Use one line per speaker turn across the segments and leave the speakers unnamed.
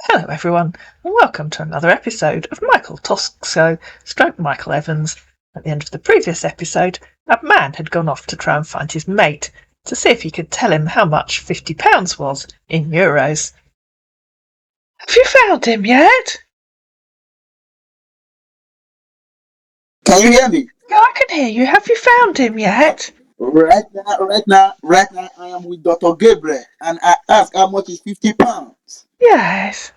Hello everyone, and welcome to another episode of Michael Tosco / Michael Evans. At the end of the previous episode, a man had gone off to try and find his mate to see if he could tell him how much £50 was in euros. Have you found him yet?
Can you hear me?
Yeah, I can hear you. Have you found him yet?
Right now, I am with Dr. Gabriel, and I ask how much is £50.
Yes.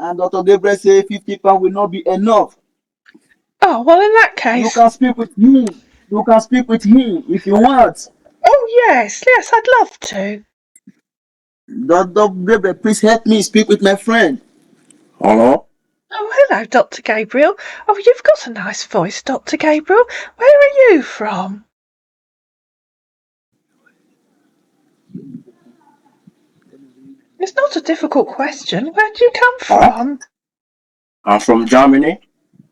And Dr. Gabriel say £50 will not be enough.
Oh, well, in that
You
case...
can speak with him. You can speak with him if you want.
Oh, yes, I'd love to.
Dr. Gabriel, please help me speak with my friend. Hello?
Oh, hello, Dr. Gabriel. Oh, you've got a nice voice, Dr. Gabriel. Where are you from? It's not a difficult question. Where do you come from?
I'm from Germany.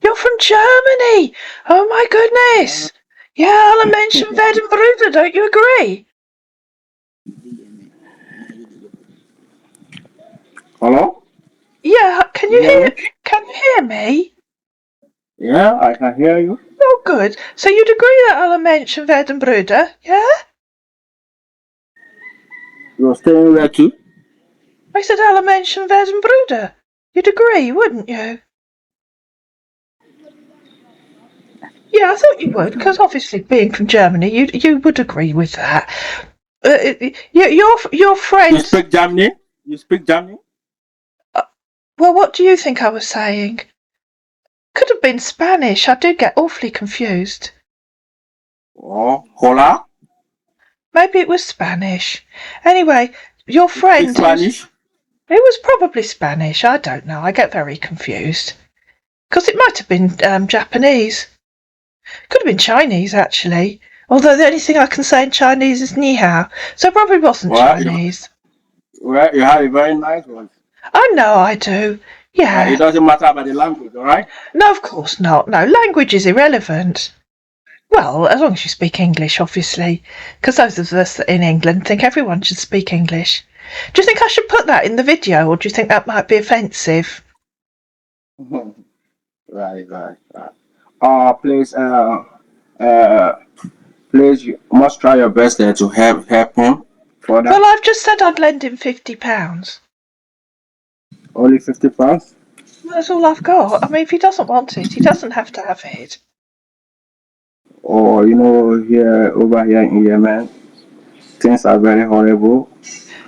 You're from Germany! Oh my goodness! Yeah, alle Menschen werden Brüder, don't you agree?
Hello?
Yeah, can you hear me?
Yeah, I can hear you.
Oh good. So you'd agree that alle Menschen werden Brüder, yeah?
You're staying where too?
I said alle Menschen werden Brüder. You'd agree, wouldn't you? Yeah, I thought you would, because obviously being from Germany, you would agree with that. Your friend...
You speak Germany? You speak Germany?
Well, what do you think I was saying? Could have been Spanish. I do get awfully confused.
Oh, hola?
Maybe it was Spanish. Anyway, your friend...
Speak Spanish?
It was probably Spanish. I don't know. I get very confused. Because it might have been Japanese. Could have been Chinese, actually. Although the only thing I can say in Chinese is ni hao. So it probably wasn't Chinese.
Well, you have a very nice one.
I know I do. Yeah.
It doesn't matter about the language, all right?
No, of course not. No, language is irrelevant. Well, as long as you speak English, obviously. Because those of us in England think everyone should speak English. Do you think I should put that in the video, or do you think that might be offensive?
Right. Please, you must try your best there to help him further.
Well, I've just said I'd lend him £50.
Only £50?
That's all I've got. I mean, if he doesn't want it, he doesn't have to have it.
Oh, over here in Yemen, things are very horrible.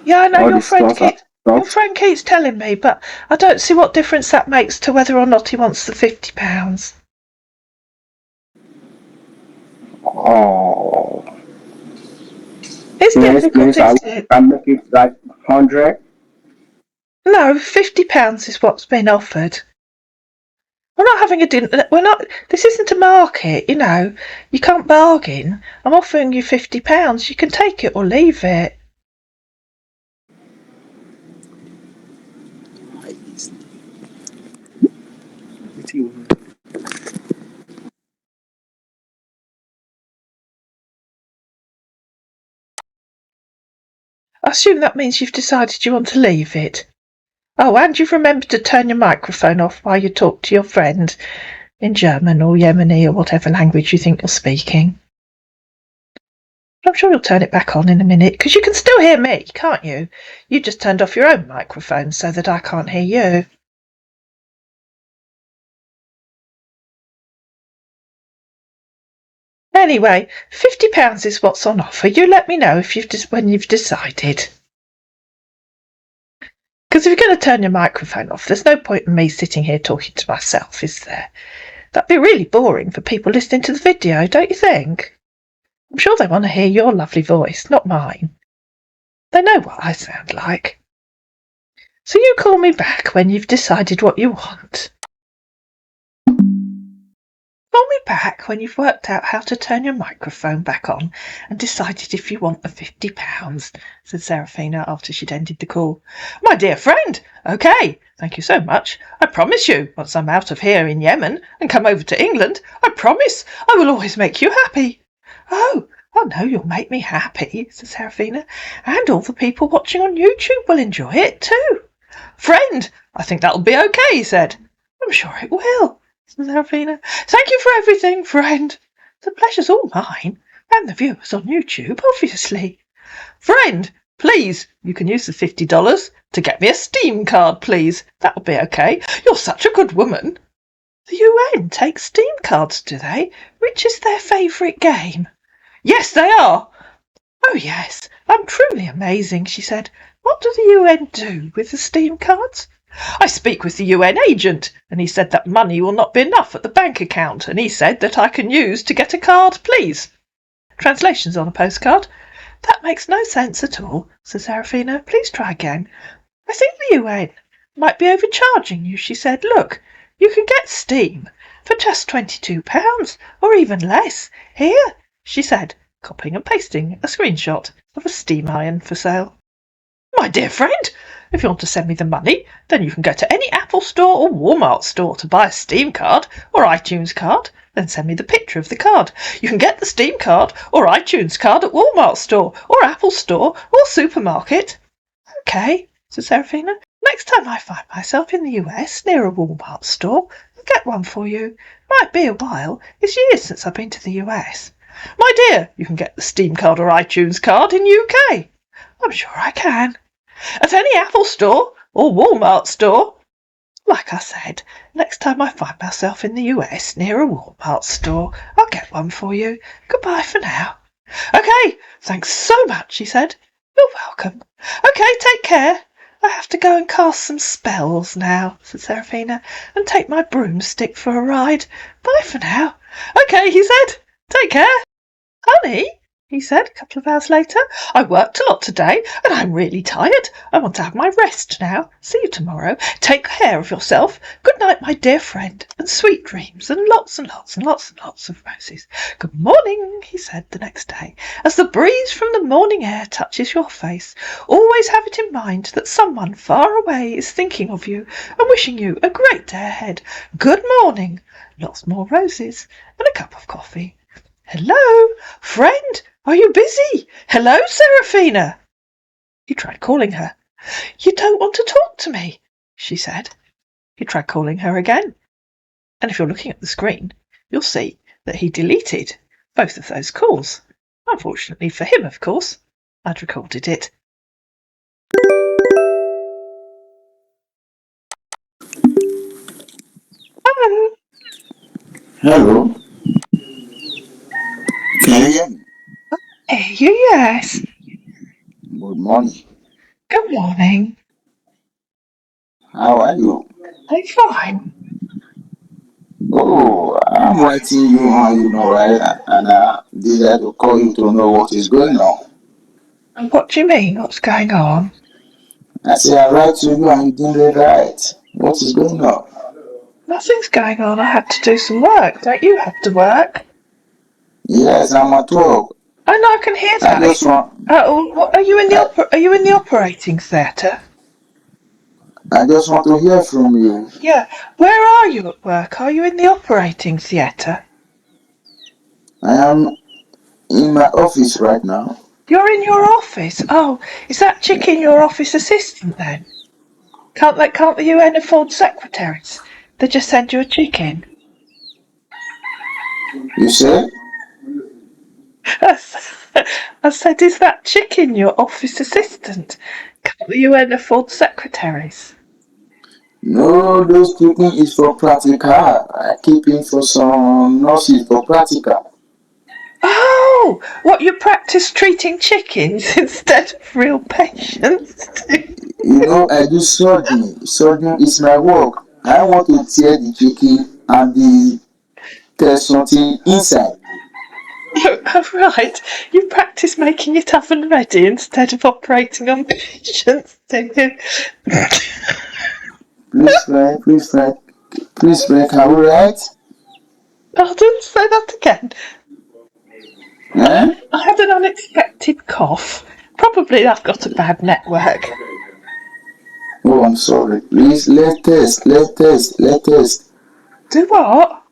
Yeah, I know
All
your
the
friend
stores are
keeps... Your
stopped.
friend keeps telling me, but I don't see what difference that makes to whether or not he wants the £50.
Oh,
It's difficult, isn't it?
I make it like 100.
No, £50 is what's been offered. We're not having a dinner. We're not. This isn't a market, you know. You can't bargain. I'm offering you £50. You can take it or leave it. I assume that means you've decided you want to leave it. Oh, and you've remembered to turn your microphone off while you talk to your friend in German or Yemeni or whatever language you think you're speaking. I'm sure you'll turn it back on in a minute, because you can still hear me, can't you? You just turned off your own microphone so that I can't hear you. Anyway, £50 is what's on offer. You let me know when you've decided. Because if you're going to turn your microphone off, there's no point in me sitting here talking to myself, is there? That'd be really boring for people listening to the video, don't you think? I'm sure they want to hear your lovely voice, not mine. They know what I sound like. So you call me back when you've decided what you want. Call me back when you've worked out how to turn your microphone back on and decided if you want the £50, said Seraphina after she'd ended the call. My dear friend, OK, thank you so much. I promise you, once I'm out of here in Yemen and come over to England, I promise I will always make you happy. Oh no, you'll make me happy, said Seraphina, and all the people watching on YouTube will enjoy it too. Friend, I think that'll be okay, he said. I'm sure it will, said Serafina. Thank you for everything, friend. The pleasure's all mine, and the viewers on YouTube, obviously. Friend, please, you can use the $50 to get me a Steam card, please. That'll be okay. You're such a good woman. The UN takes Steam cards, do they? Which is their favourite game? Yes, they are. Oh, yes, I'm truly amazing, she said. What do the UN do with the Steam cards? I speak with the UN agent, and he said that money will not be enough at the bank account, and he said that I can use to get a card, please. Translations on a postcard. That makes no sense at all, said Serafina. Please try again. I think the UN might be overcharging you, she said. Look, you can get Steam for just £22, or even less. Here, she said, copying and pasting a screenshot of a steam iron for sale. My dear friend, if you want to send me the money, then you can go to any Apple store or Walmart store to buy a Steam card or iTunes card. Then send me the picture of the card. You can get the Steam card or iTunes card at Walmart store or Apple store or supermarket. Okay, said Serafina. Next time I find myself in the US near a Walmart store, I'll get one for you. Might be a while. It's years since I've been to the US. My dear, you can get the Steam card or iTunes card in UK. I'm sure I can. At any Apple store or Walmart store. Like I said, next time I find myself in the US near a Walmart store, I'll get one for you. Goodbye for now. Okay, thanks so much, she said. You're welcome. Okay, take care. I have to go and cast some spells now, said Serafina, and take my broomstick for a ride. Bye for now. Okay, he said. Take care. Honey, he said a couple of hours later, I worked a lot today, and I'm really tired. I want to have my rest now. See you tomorrow. Take care of yourself. Good night, my dear friend, and sweet dreams, and lots and lots and lots and lots of roses. Good morning, he said the next day, as the breeze from the morning air touches your face. Always have it in mind that someone far away is thinking of you and wishing you a great day ahead. Good morning. Lots more roses and a cup of coffee. Hello, friend, are you busy? Hello, Serafina. He tried calling her. You don't want to talk to me, she said. He tried calling her again. And if you're looking at the screen, you'll see that he deleted both of those calls. Unfortunately for him, of course, I'd recorded it. Hello.
Hello. Can you hear me?
Hey, you, yes.
Good morning.
Good morning.
How are you?
I'm fine.
Oh, I'm writing you on, right? And I decided to call you to know what is going on.
And what do you mean? What's going on?
I say I write to you and you didn't write. What is going on?
Nothing's going on. I had to do some work. Don't you have to work?
Yes, I'm at work.
I know, I can hear
I
that.
just want.
What, are you in the Are you in the operating theatre?
I just want to hear from you.
Yeah. Where are you at work? Are you in the operating theatre?
I am in my office right now.
You're in your office. Oh, is that chicken your office assistant then? Can't the UN afford secretaries? They just send you a chicken.
You say?
I said, is that chicken your office assistant? Can't the UN afford secretaries?
No, those chicken is for practical. I keep in for some nurses for practical.
Oh, what, you practice treating chickens instead of real patients?
I do surgery. Surgery is my work. I want to tear the chicken and there's something inside.
Oh, right, you practice making it oven ready instead of operating on patients, do you?
Please, Frank, can we write?
Pardon, say that again.
Eh?
I had an unexpected cough. Probably I've got a bad network.
Oh, I'm sorry. Please, let's test.
Do what?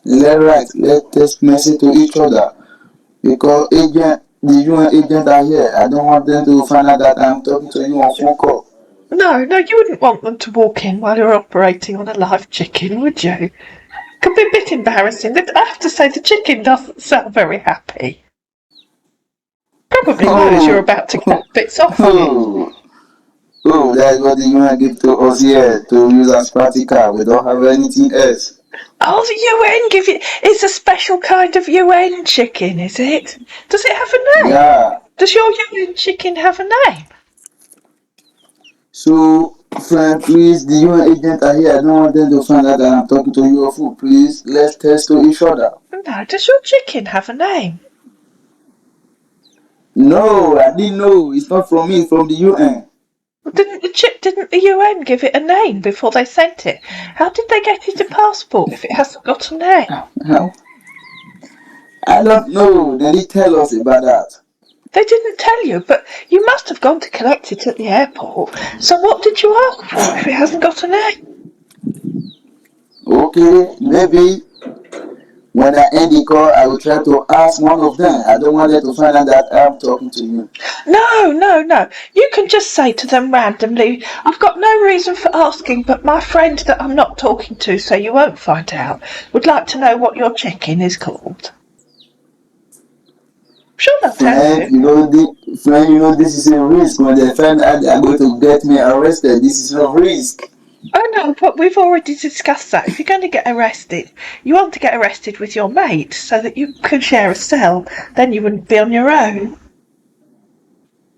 Let's test message to each other. Because the UN agent are here. I don't want them to find out that I'm talking to you on phone call.
No, you wouldn't want them to walk in while you're operating on a live chicken, would you? Could be a bit embarrassing. I have to say the chicken doesn't sound very happy. Probably knows you're
Oh,
about to cut bits off on it.
oh, oh, that's what the UN give to us here to use as practical. We don't have anything else.
Oh, the UN give you... It's a special kind of UN chicken, is it? Does it have a name?
Yeah.
Does your UN chicken have a name?
So, friend, please, the UN agent are here. I don't want them to find out that I'm talking to you or fool. Please, let's test to each other.
No, does your chicken have a name?
No, I didn't know. It's not from me, it's from the UN.
Didn't the UN give it a name before they sent it? How did they get it a passport if it hasn't got a name?
How? I don't know. They didn't tell us about that.
They didn't tell you, but you must have gone to collect it at the airport. So what did you ask for if it hasn't got a name?
Okay, maybe when I end the call, I will try to ask one of them. I don't want them to find out that I'm talking to you.
No. You can just say to them randomly, I've got no reason for asking, but my friend that I'm not talking to, so you won't find out, would like to know what your chicken is called. I'm sure they'll tell you.
You know, this is a risk. When they find out they're going to get me arrested, this is a risk.
Oh no, but we've already discussed that. If you're going to get arrested, you want to get arrested with your mate so that you can share a cell. Then you wouldn't be on your own.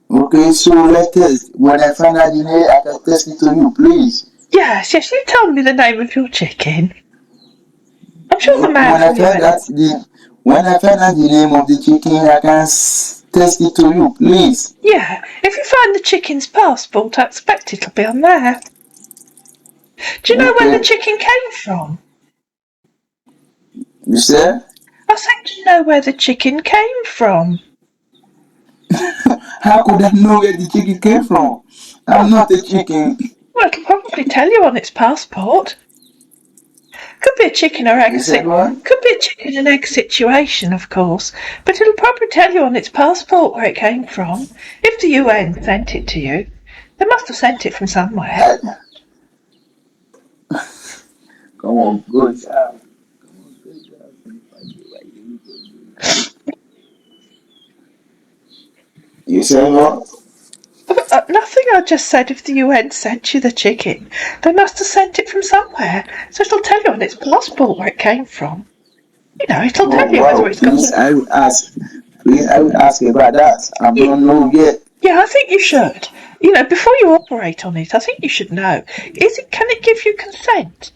Okay, so let's test. When I find out the name, I can test it to you, please.
Yes, you tell me the name of your chicken. I'm sure the man from your
When I find out the name of the chicken, I can test it to you, please.
Yeah, if you find the chicken's passport, I expect it'll be on there. Do you know where the chicken came from?
You said?
I said, do you know where the chicken came from?
How could I know where the chicken came from? I'm not a chicken.
Well, it'll probably tell you on its passport. Could be a chicken or egg. Could be a chicken and egg situation, of course, but it'll probably tell you on its passport where it came from. If the UN sent it to you, they must have sent it from somewhere.
Come on, good job. You said what?
Nothing, I just said if the UN sent you the chicken, they must have sent it from somewhere, so it'll tell you on its passport where it came from. You know, it'll tell you whether it's got
I will ask. Please, I will ask about that. I don't know yet.
Yeah, I think you should. You know, before you operate on it, I think you should know. Can it give you consent?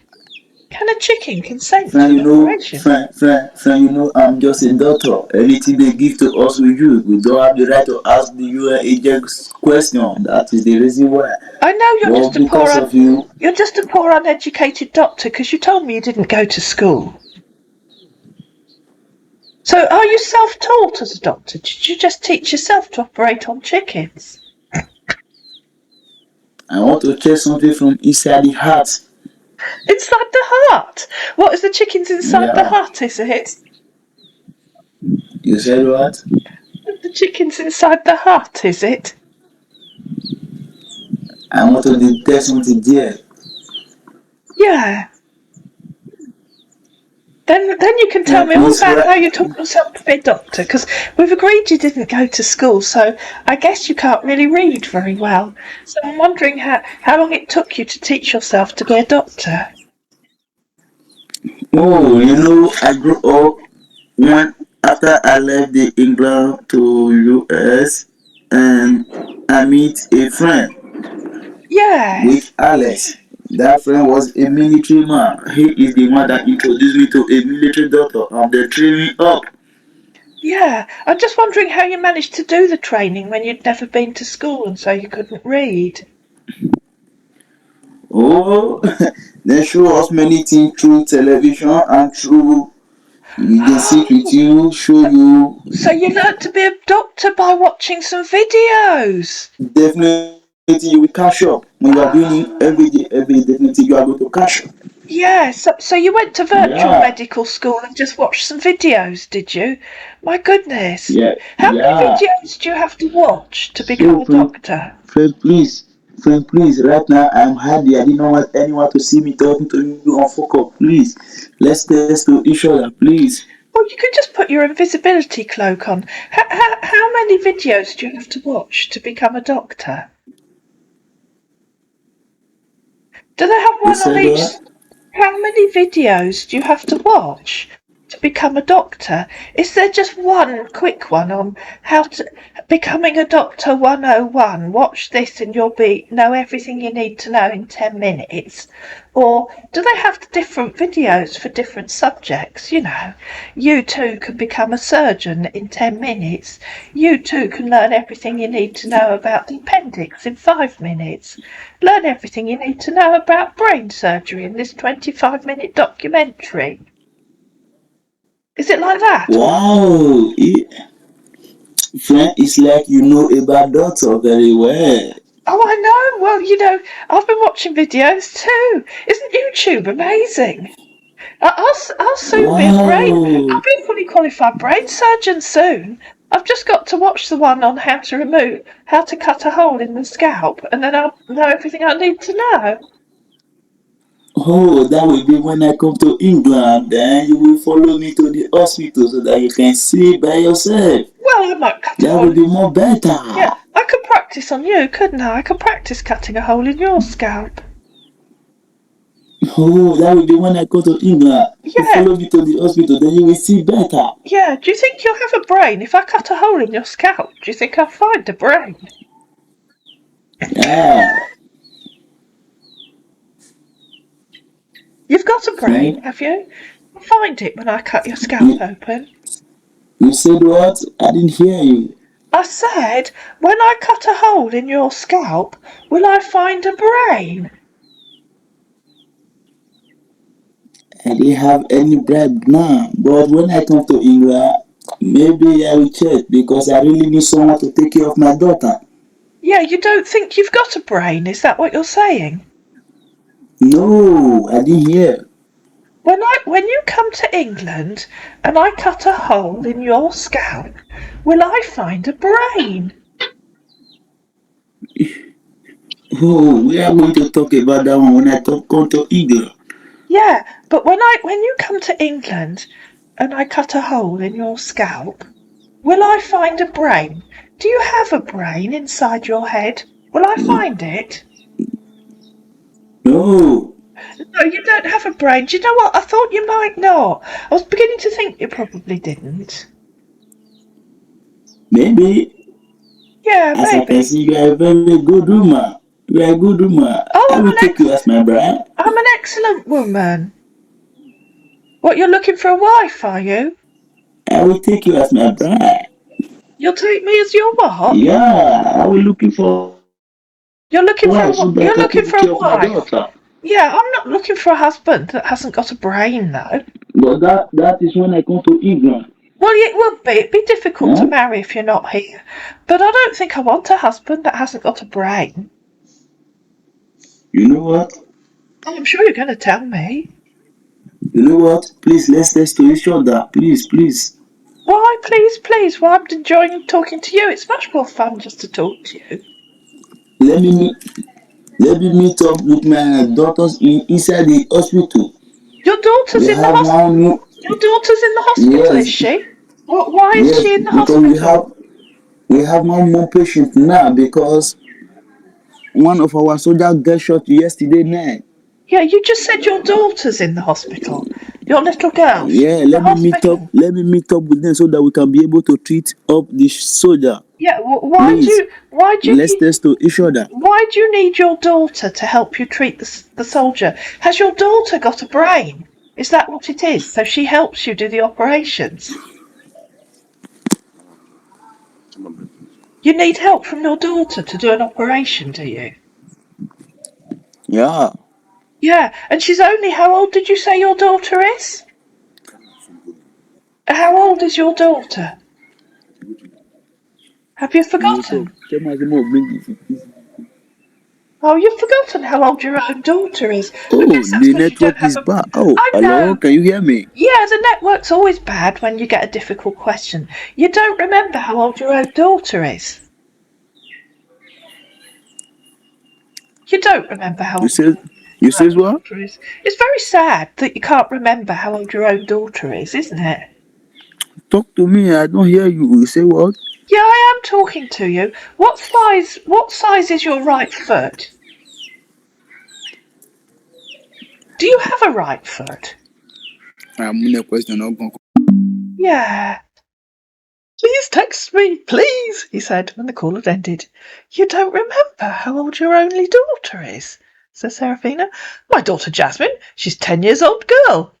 Can a chicken consent to an operation?
Friend, you know, I'm just a doctor. Anything they give to us, we use. We don't have the right to ask the UN agents question. That is the reason why.
I know you're just a poor uneducated doctor because you told me you didn't go to school. So are you self-taught as a doctor? Did you just teach yourself to operate on chickens?
I want to check something from inside the heart.
Inside the heart? What is the chickens inside the heart, is it?
You said what?
The chickens inside the heart, is it?
I want to detect something there.
Yeah. Then you can tell me all about how you taught yourself to be a doctor, because we've agreed you didn't go to school, so I guess you can't really read very well. So I'm wondering how long it took you to teach yourself to be a doctor.
Oh, you know, I grew up after I left the England to US, and I meet a friend.
Yeah.
With Alex. That friend was a military man. He is the one that introduced me to a military doctor and they trained me up.
Yeah, I'm just wondering how you managed to do the training when you'd never been to school and so you couldn't read.
Oh, they show us many things through television and through they sit with you, show you.
So you learnt to be a doctor by watching some videos.
Definitely you will catch up. When you are doing it every day, definitely you are going to catch up.
Yeah, so you went to virtual medical school and just watched some videos, did you? My goodness.
Yeah.
How many videos do you have to watch to become a doctor?
Fred, please, Friend, please, right now I'm happy. I didn't want anyone to see me talking to you on phone call. Please, let's test to each other, please.
Well, you could just put your invisibility cloak on. How many videos do you have to watch to become a doctor? Do they have
You
one on
said
each?
what?
How many videos do you have to watch to become a doctor? Is there just one quick one on how to becoming a doctor 101? Watch this and you'll know everything you need to know in 10 minutes. Or do they have different videos for different subjects? You know, you too can become a surgeon in 10 minutes. You too can learn everything you need to know about the appendix in 5 minutes. Learn everything you need to know about brain surgery in this 25-minute documentary. Is it like that?
Wow, friend, it's like you know about doctor very well.
Oh, I know. Well, I've been watching videos too. Isn't YouTube amazing? I'll soon be I'll
Wow.
be a fully qualified brain surgeon soon. I've just got to watch the one on how to cut a hole in the scalp, and then I'll know everything I need to know.
Oh, that will be when I come to England. Then you will follow me to the hospital so that you can see by yourself.
Well, I might cut a
That
hole.
will be more better.
Yeah, I could practice on you, couldn't I? I could practice cutting a hole in your scalp.
Oh, that will be when I go to England. You
Yeah,
follow me to the hospital, then you will see better.
yeah. Do you think you'll have a brain if I cut a hole in your scalp? Do you think I'll find a brain?
Yeah,
You've got a brain,
friend.
have you? I'll find it when I cut your scalp
You,
open.
you said what? I didn't hear you.
I said, when I cut a hole in your scalp, will I find a brain?
I didn't have any bribe now, but when I come to England, maybe I will check because I really need someone to take care of my daughter.
Yeah, you don't think you've got a brain, is that what you're saying?
No, I didn't hear.
When you come to England and I cut a hole in your scalp, will I find a brain?
Oh, we are going to talk about that one when I come to England.
Yeah, but when you come to England and I cut a hole in your scalp, will I find a brain? Do you have a brain inside your head? Will I find it?
No,
No, you don't have a brain. Do you know what? I thought you might not. I was beginning to think you probably didn't.
maybe.
Yeah,
As I can
maybe.
see, you are a very good woman. You are a good woman.
Oh,
I will take you as my bride.
I'm an excellent woman. What, you're looking for a wife, are you?
I will take you as my bride.
You'll take me as your what?
Yeah, I will looking for a wife so that I can take care of my
You're
daughter.
looking for a wife. Yeah, I'm not looking for a husband that hasn't got a brain, though.
But that is when I come to England.
Well, it would be. It'd be difficult to
Huh?
marry if you're not here. But I don't think I want a husband that hasn't got a brain.
You know what?
Oh, I'm sure you're going to tell me.
You know what? Please let's test to each other. Please, please.
Why, please, please? Well, I'm enjoying talking to you. It's much more fun just to talk to you.
Let me meet, let me meet up with my daughters inside the hospital.
Your daughter's
We
in the
have
hospital.
one new,
Your daughter's in the hospital, is
yes,
she? What? Why is
yes,
she in the
because
hospital?
we have one more patient now because one of our soldiers got shot yesterday night.
Yeah, you just said your daughter's in the hospital. Your little girl's
Yeah,
in the hospital.
let me meet up with them so that we can be able to treat up the soldier.
Yeah.
Please,
Why do you
let's
need?
test to each other.
Why do you need your daughter to help you treat the soldier? Has your daughter got a brain? Is that what it is? So she helps you do the operations? You need help from your daughter to do an operation, do you?
Yeah,
Yeah, and she's only, how old did you say your daughter is? How old is your daughter? Have you forgotten? Oh, you've forgotten how old your own daughter is. I
oh,
guess that's
the
because you don't
network
have
is
a.
bad. Oh,
I
hello,
know.
can you hear me?
Yeah, the network's always bad when you get a difficult question. You don't remember how old your own daughter is. You don't remember how
You
old
says
your own
what?
daughter is. It's very sad that you can't remember how old your own daughter is, isn't it?
Talk to me. I don't hear you. You say what?
Yeah, I am talking to you. What size is your right foot? Do you have a right foot?
Question.
Yeah. Please text me, please, he said when the call had ended. You don't remember how old your only daughter is, said Seraphina. My daughter Jasmine, she's 10 years old girl.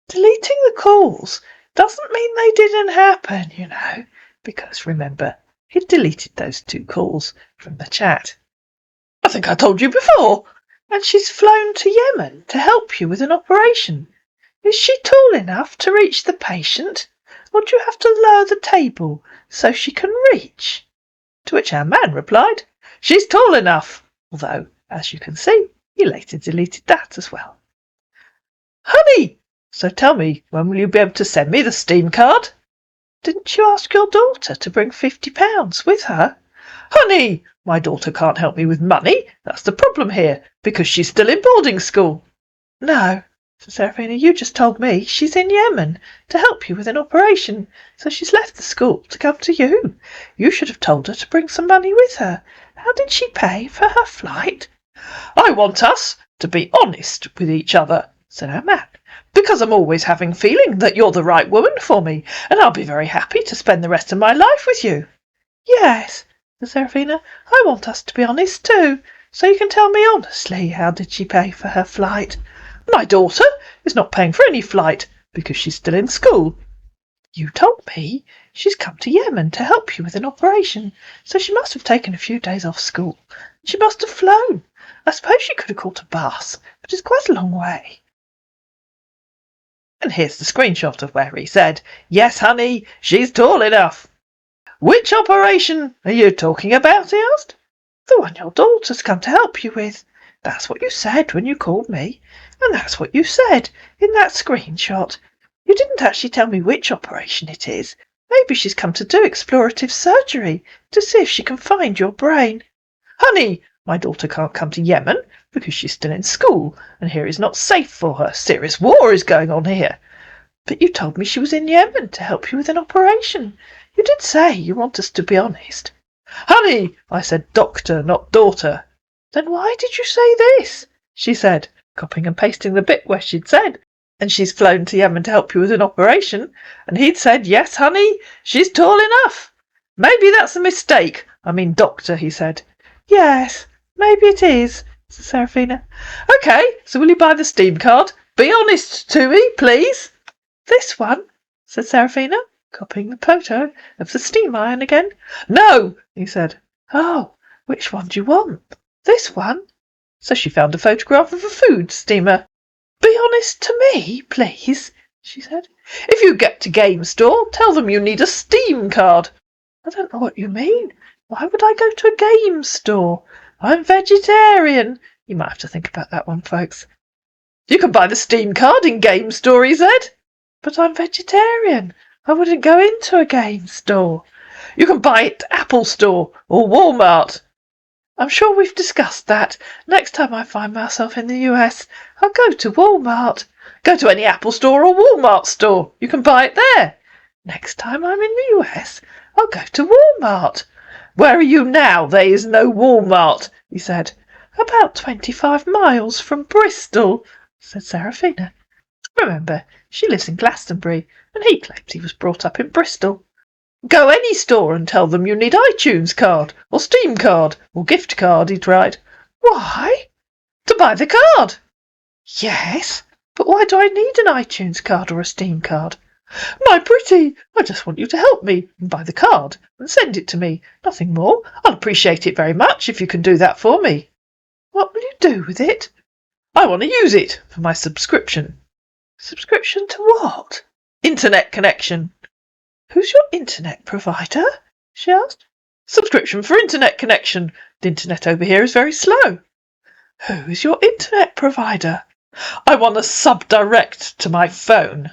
Deleting the calls doesn't mean they didn't happen, you know, because remember, he'd deleted those 2 calls from the chat. I think I told you before. And she's flown to Yemen to help you with an operation. Is she tall enough to reach the patient, or do you have to lower the table so she can reach? To which our man replied, She's tall enough, although, as you can see, he later deleted that as well. Honey, so tell me, when will you be able to send me the Steam card? Didn't you ask your daughter to bring £50 with her? Honey, my daughter can't help me with money. That's the problem here, because she's still in boarding school. No, said Seraphina, you just told me she's in Yemen to help you with an operation, so she's left the school to come to you. You should have told her to bring some money with her. How did she pay for her flight? I want us to be honest with each other, said our man, because I'm always having feeling that you're the right woman for me, and I'll be very happy to spend the rest of my life with you. Yes, said Seraphina, I want us to be honest too, so you can tell me honestly how did she pay for her flight. My daughter is not paying for any flight because she's still in school. You told me she's come to Yemen to help you with an operation, so she must have taken a few days off school. She must have flown. I suppose she could have caught a bus, but it's quite a long way. And here's the screenshot of where he said, Yes, honey, she's tall enough. Which operation are you talking about, he asked. The one your daughter's come to help you with. That's what you said when you called me, and that's what you said in that screenshot. You didn't actually tell me which operation it is. Maybe she's come to do explorative surgery to see if she can find your brain. Honey, my daughter can't come to Yemen because she's still in school, and here is not safe for her. Serious war is going on here. But you told me she was in Yemen to help you with an operation. You did say you want us to be honest. Honey, I said doctor, not daughter. Then why did you say this? She said, copying and pasting the bit where she'd said, and she's flown to Yemen to help you with an operation. And he'd said, yes, honey, she's tall enough. Maybe that's a mistake. I mean doctor, he said. Yes, maybe it is, said Seraphina. OK, so will you buy the Steam card? Be honest to me, please. This one, said Seraphina, copying the photo of the steam iron again. No, he said. Oh, which one do you want? This one. So she found a photograph of a food steamer. Be honest to me, please, she said. If you get to Game Store, tell them you need a Steam card. I don't know what you mean. Why would I go to a game store? I'm vegetarian. You might have to think about that one, folks. You can buy the Steam card in Game Store, he said. But I'm vegetarian. I wouldn't go into a game store. You can buy it at Apple Store or Walmart. I'm sure we've discussed that. Next time I find myself in the US, I'll go to Walmart. Go to any Apple Store or Walmart store. You can buy it there. Next time I'm in the US, I'll go to Walmart. Where are you now? There is no Walmart, he said. About 25 miles from Bristol, said Seraphina. Remember, she lives in Glastonbury, and he claims he was brought up in Bristol. Go any store and tell them you need iTunes card, or Steam card, or gift card, he tried. Why? To buy the card. Yes, but why do I need an iTunes card or a Steam card? My pretty, I just want you to help me and buy the card and send it to me. Nothing more. I'll appreciate it very much if you can do that for me. What will you do with it? I want to use it for my subscription. Subscription to what? Internet connection. Who's your internet provider? She asked. Subscription for internet connection. The internet over here is very slow. Who's your internet provider? I want a subdirect to my phone.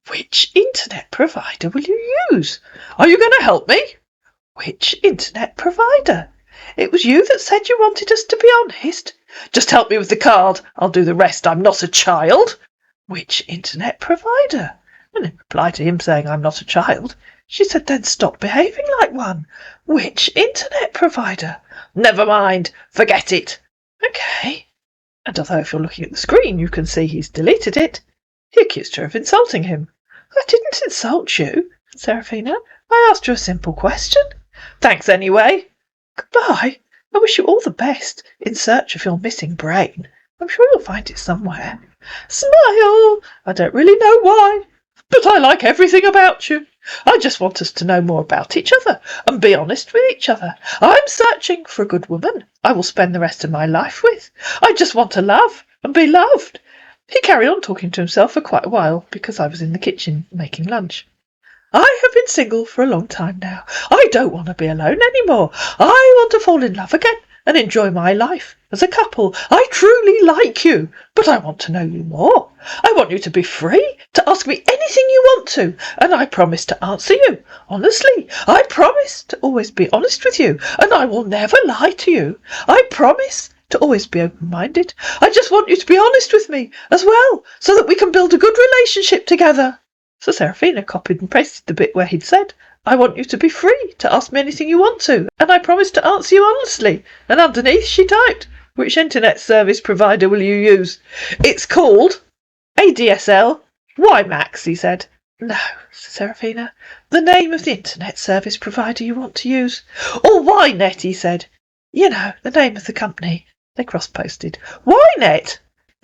Which internet provider will you use? Are you going to help me? Which internet provider? It was you that said you wanted us to be honest. Just help me with the card. I'll do the rest. I'm not a child. Which internet provider? And in reply to him saying I'm not a child, she said then stop behaving like one. Which internet provider? Never mind. Forget it. Okay. And although if you're looking at the screen you can see he's deleted it, he accused her of insulting him. I didn't insult you, said Seraphina. I asked you a simple question. Thanks anyway. Goodbye. I wish you all the best in search of your missing brain. I'm sure you'll find it somewhere. Smile. I don't really know why, but I like everything about you. I just want us to know more about each other and be honest with each other. I'm searching for a good woman I will spend the rest of my life with. I just want to love and be loved. He carried on talking to himself for quite a while because I was in the kitchen making lunch. I have been single for a long time now. I don't want to be alone anymore. I want to fall in love again and enjoy my life as a couple. I truly like you, but I want to know you more. I want you to be free to ask me anything you want to, and I promise to answer you honestly. I promise to always be honest with you, and I will never lie to you. I promise to always be open-minded. I just want you to be honest with me as well, so that we can build a good relationship together. So Seraphina copied and pasted the bit where he'd said, I want you to be free to ask me anything you want to, and I promise to answer you honestly. And underneath she typed, which internet service provider will you use? It's called ADSL WiMAX, he said. No, said Seraphina, the name of the internet service provider you want to use. Or YNet, he said. You know, the name of the company. They cross-posted. YNet?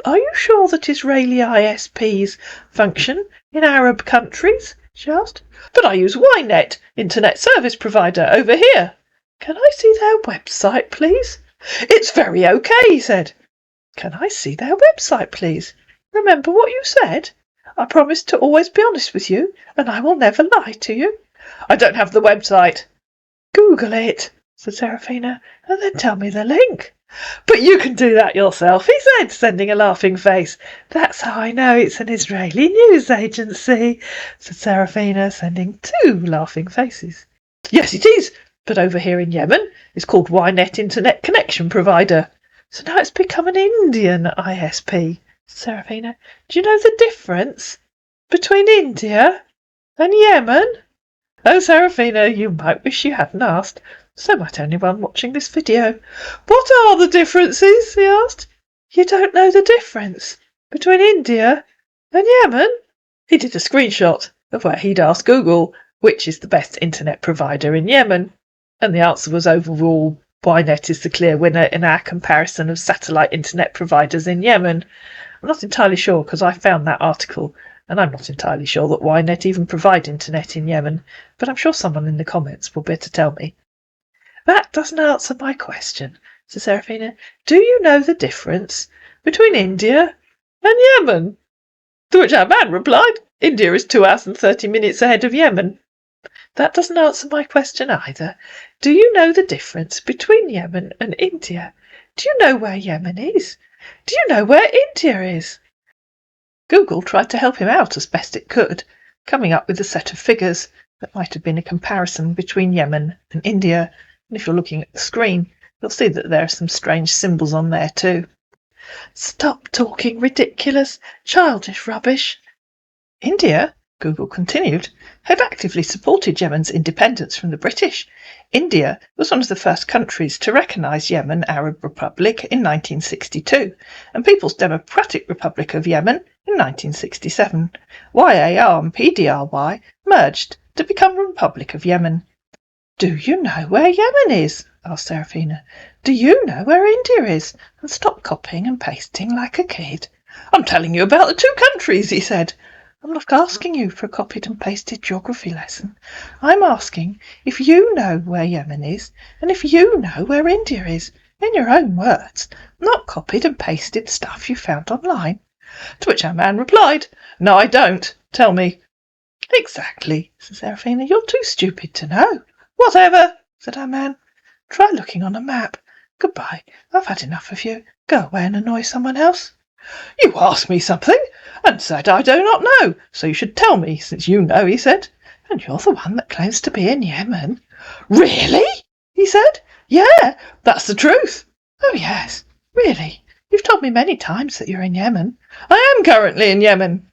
Are you sure that Israeli ISPs function in Arab countries? She asked. But I use YNet, internet service provider, over here. Can I see their website, please? It's very okay, he said. Can I see their website, please? Remember what you said? I promise to always be honest with you, and I will never lie to you. I don't have the website. Google it, said Seraphina, and then tell me the link. But you can do that yourself, he said, sending a laughing face. That's how I know it's an Israeli news agency, said Seraphina, sending 2 laughing faces. Yes, it is, but over here in Yemen it's called YNet Internet Connection Provider. So now it's become an Indian ISP, said Seraphina. Do you know the difference between India and Yemen? Oh, Seraphina, you might wish you hadn't asked. So might anyone watching this video. What are the differences? He asked. You don't know the difference between India and Yemen? He did a screenshot of where he'd asked Google which is the best internet provider in Yemen, and the answer was overall YNet is the clear winner in our comparison of satellite internet providers in Yemen. I'm not entirely sure because I found that article, and I'm not entirely sure that YNet even provide internet in Yemen, but I'm sure someone in the comments will be able to tell me. That doesn't answer my question, said Seraphina. Do you know the difference between India and Yemen? To which our man replied, India is 2 hours and 30 minutes ahead of Yemen. That doesn't answer my question either. Do you know the difference between Yemen and India? Do you know where Yemen is? Do you know where India is? Google tried to help him out as best it could, coming up with a set of figures that might have been a comparison between Yemen and India. And if you're looking at the screen, you'll see that there are some strange symbols on there too. Stop talking ridiculous, childish rubbish. India, Google continued, had actively supported Yemen's independence from the British. India was one of the first countries to recognise Yemen Arab Republic in 1962 and People's Democratic Republic of Yemen in 1967. YAR and PDRY merged to become Republic of Yemen. Do you know where Yemen is? Asked Seraphina. Do you know where India is? And stop copying and pasting like a kid. I'm telling you about the 2 countries, he said. I'm not asking you for a copied and pasted geography lesson. I'm asking if you know where Yemen is and if you know where India is, in your own words, not copied and pasted stuff you found online. To which our man replied, No, I don't. Tell me. Exactly, said Seraphina. You're too stupid to know. Whatever, said our man. Try looking on a map. Goodbye. I've had enough of you. Go away and annoy someone else. You asked me something and said I do not know, so you should tell me, since you know, he said. And you're the one that claims to be in Yemen. Really? He said. Yeah, that's the truth. Oh, yes, really. You've told me many times that you're in Yemen. I am currently in Yemen.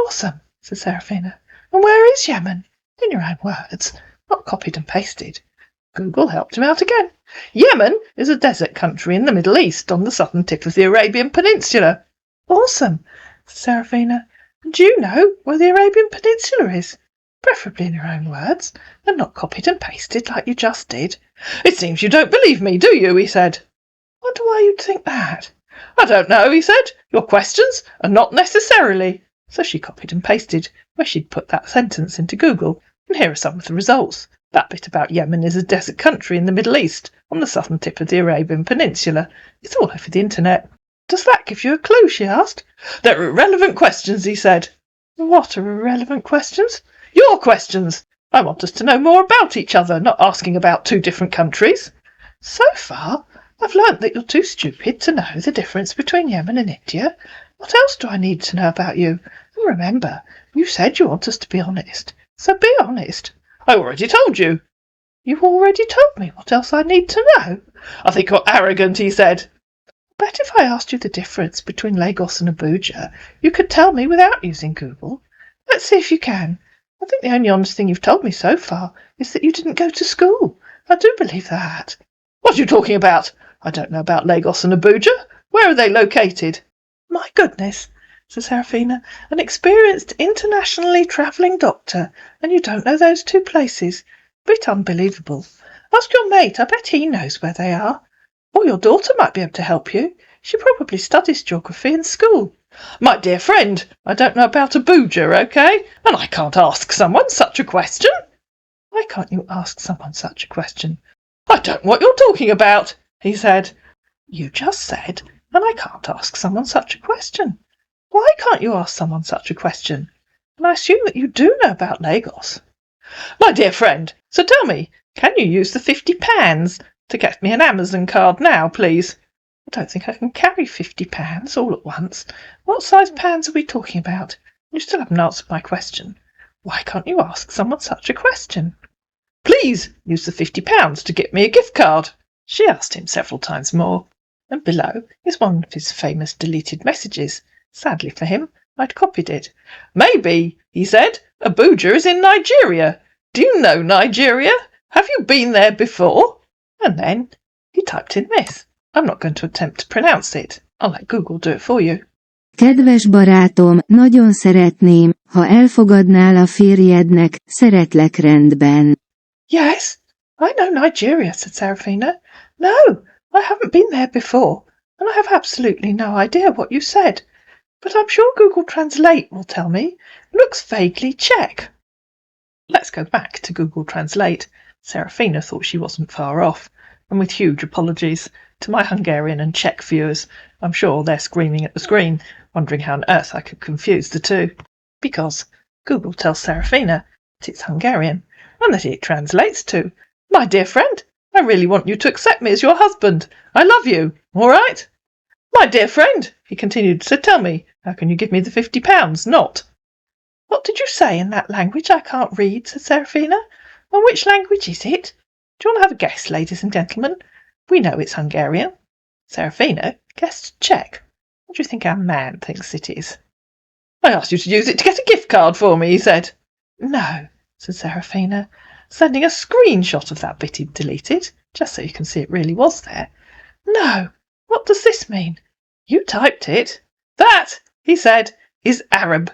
Awesome, said Seraphina. And where is Yemen? In your own words, not copied and pasted. Google helped him out again. Yemen is a desert country in the Middle East on the southern tip of the Arabian Peninsula. Awesome, said Seraphina. And do you know where the Arabian Peninsula is? Preferably in your own words, and not copied and pasted like you just did. It seems you don't believe me, do you? He said. Wonder why you'd think that. I don't know, he said. Your questions are not necessarily. So she copied and pasted where she'd put that sentence into Google, and here are some of the results. That bit about Yemen is a desert country in the Middle East, on the southern tip of the Arabian Peninsula. It's all over the internet. Does that give you a clue? She asked. They're irrelevant questions, he said. What are irrelevant questions? Your questions. I want us to know more about each other, not asking about two different countries. So far, I've learnt that you're too stupid to know the difference between Yemen and India. What else do I need to know about you? And remember, you said you want us to be honest. So be honest. I already told you. You've already told me what else I need to know. I think you're arrogant, he said. I bet if I asked you the difference between Lagos and Abuja, you could tell me without using Google. Let's see if you can. I think the only honest thing you've told me so far is that you didn't go to school. I do believe that. What are you talking about? I don't know about Lagos and Abuja. Where are they located? My goodness, said Seraphina, an experienced internationally travelling doctor, and you don't know those two places. Bit unbelievable. Ask your mate, I bet he knows where they are. Or your daughter might be able to help you. She probably studies geography in school. My dear friend, I don't know about Abuja, okay? And I can't ask someone such a question. Why can't you ask someone such a question? I don't know what you're talking about, he said. You just said, and I can't ask someone such a question. Why can't you ask someone such a question? And I assume that you do know about Lagos. My dear friend, so tell me, can you use the 50 pounds to get me an Amazon card now, please? I don't think I can carry 50 pounds all at once. What size pounds are we talking about? You still haven't answered my question. Why can't you ask someone such a question? Please use the 50 pounds to get me a gift card. She asked him several times more. And below is one of his famous deleted messages. Sadly for him, I'd copied it. Maybe, he said, Abuja is in Nigeria. Do you know Nigeria? Have you been there before? And then he typed in this. I'm not going to attempt to pronounce it. I'll let Google do it for you.
Kedves barátom, nagyon szeretném, ha elfogadnál a férjednek, szeretlek rendben.
Yes, I know Nigeria, said Seraphina. No, I haven't been there before, and I have absolutely no idea what you said. But I'm sure Google Translate will tell me. Looks vaguely Czech. Let's go back to Google Translate. Seraphina thought she wasn't far off, and with huge apologies to my Hungarian and Czech viewers, I'm sure they're screaming at the screen, wondering how on earth I could confuse the two. Because Google tells Seraphina that it's Hungarian, and that it translates to, My dear friend, I really want you to accept me as your husband. I love you, all right? My dear friend, he continued, so tell me, how can you give me the 50 pounds, not? What did you say in that language I can't read, said Seraphina. And which language is it? Do you want to have a guess, ladies and gentlemen? We know it's Hungarian. Seraphina guessed Czech. What do you think our man thinks it is? I asked you to use it to get a gift card for me, he said. No, said Seraphina, sending a screenshot of that bit he'd deleted, just so you can see it really was there. No, what does this mean? You typed it. That, he said, is Arab.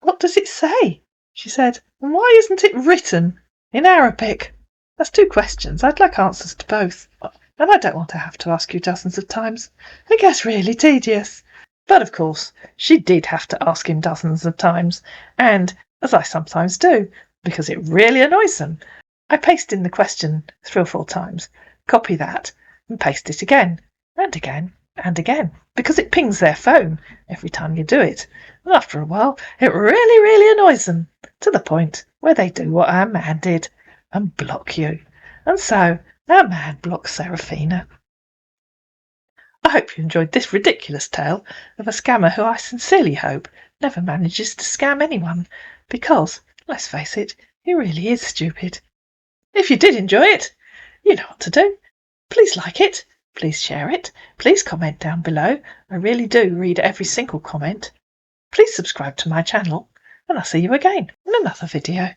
What does it say? She said, and why isn't it written in Arabic? That's two questions. I'd like answers to both. And I don't want to have to ask you dozens of times. It gets really tedious. But of course, she did have to ask him dozens of times, and, as I sometimes do, because it really annoys them, I paste in the question 3 or 4 times, copy that, and paste it again, and again, and again, because it pings their phone every time you do it. And after a while, it really, really annoys them, to the point where they do what our man did, and block you. And so, our man blocks Seraphina. I hope you enjoyed this ridiculous tale of a scammer who I sincerely hope never manages to scam anyone, because, let's face it, he really is stupid. If you did enjoy it, you know what to do. Please like it. Please share it. Please comment down below. I really do read every single comment. Please subscribe to my channel, and I'll see you again in another video.